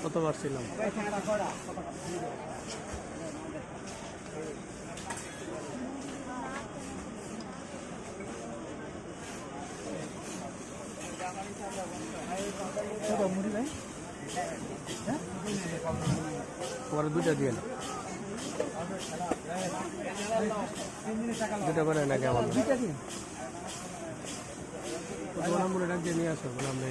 প্রথমবার ছিলাম পরে দুটা দিয়ে না দুটা করে নাকি আমার নম্বরে ডাক নিয়ে আসো বলে আমরা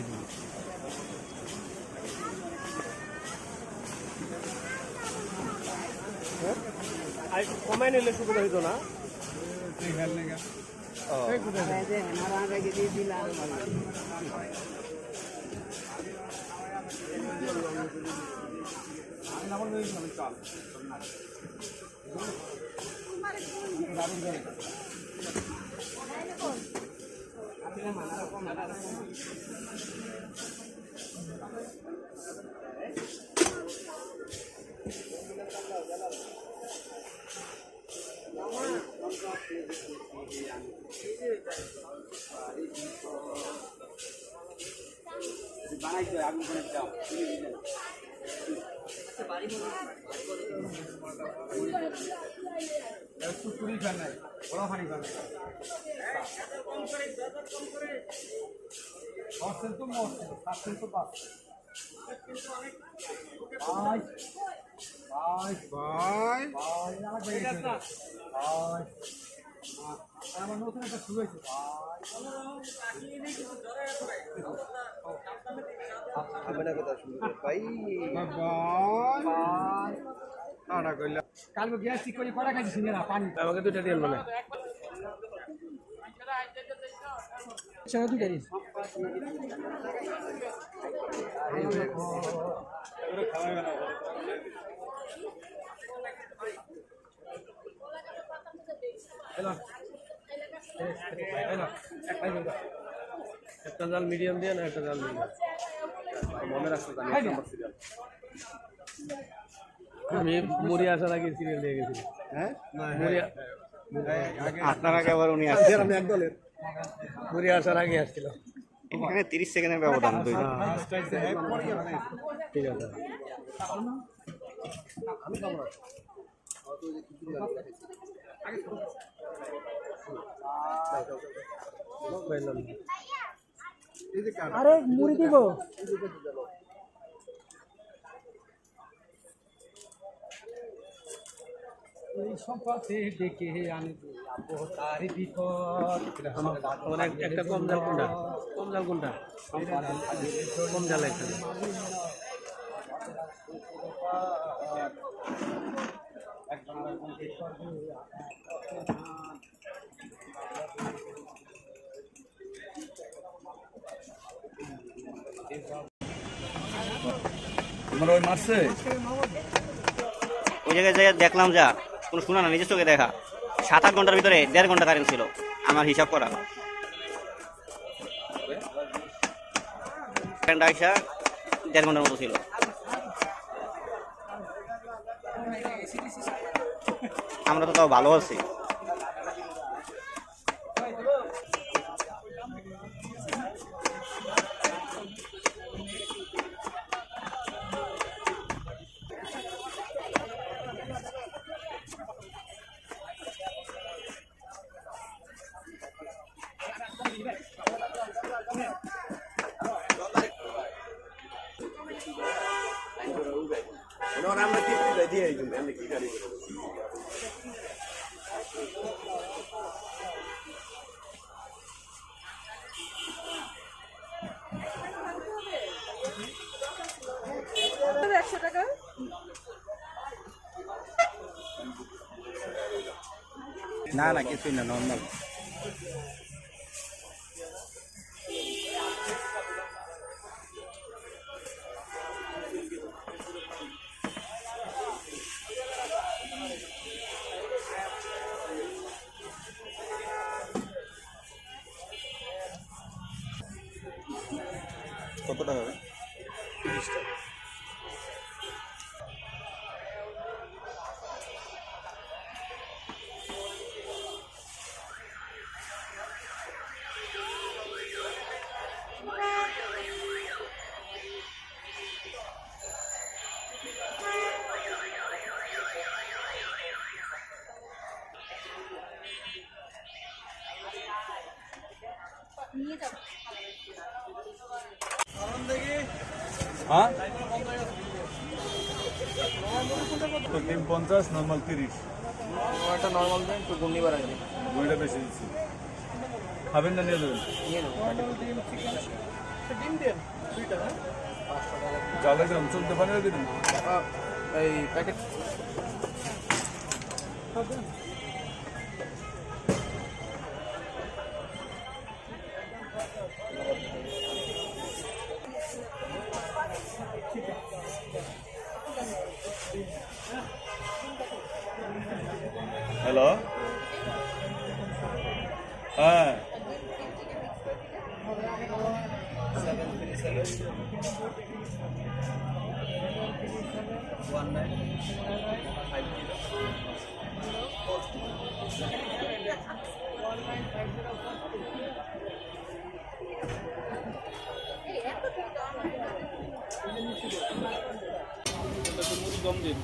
এই কমাই নিলে সুবিধা হইতো না আমার নতুন একটা শুরু হয়েছে কালকে গ্যাস ঠিক করে কটা খাইছি না পানি আমাকে দুটা দিয়ে মানে দুটা দিন একটা জাল মিডিয়াম দিয়ে না একটা জাল মনে রাখতে আমি মুড়ি আসার আগে সিরিয়াল দিয়ে গেছি হ্যাঁ আপনারা আবার উনি আসছেন আমি একদলের মুড়ি আসার আগে আসছিল এখানে 30 সেকেন্ডের ব্যবধান ঠিক আছে আরে মুড়ি দিব সম্পদে ডেকে আনি তারি বিপদ একটা কম জাল কোনটা কম জাল একটা ওই জায়গায় দেখলাম যা কোনো শোনা না নিজের চোখে দেখা 7-8 ঘন্টার ভিতরে 1.5 ঘন্টা কারেন্ট ছিল আমার হিসাব করা কারেন্ট আইসা 1.5 ঘন্টার মতো ছিল আমরা তো তাও ভালো আছি 100 টাকা। না না কিছুই না, নর্মাল। কত টাকা হবে? 30 টাকা। হ্যাঁ 350, নর্মাল 30। একটা নর্মাল দেন, একটু গুন্ডি বাড়াই দিন। বইটা বেশি দিচ্ছি। খাবেন না নিয়ে দেবেন? নিয়ে নেবো। ডিম দেন 2 টাকা। চালে দেন, চলতে বানিয়ে দিবেন। এই প্যাকেট হ্যালো, হ্যাঁ কম দিন।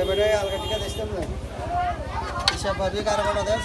বেড়ে আলগা টিকা দিতাম না হিসাব ভাবি কারো কটা দেশ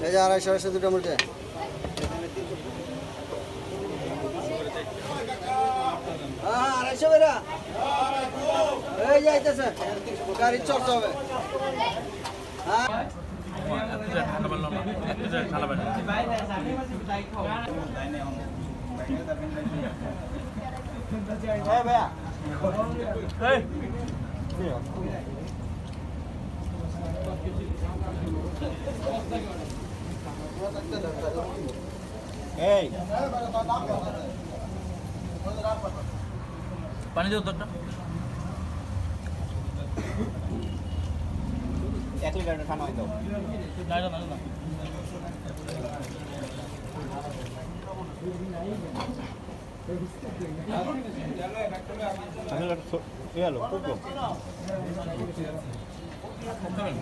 এই যে 250 দুটো মুরগি হ্যাঁ 250 বেরা এই যাইতেছে গাড়ি চলতে হবে হ্যাঁ এই পানি দিও তো একটা। 1 লিটার ঠান্ডা হয়ে দাও। না আমি এলো খুব খাবেন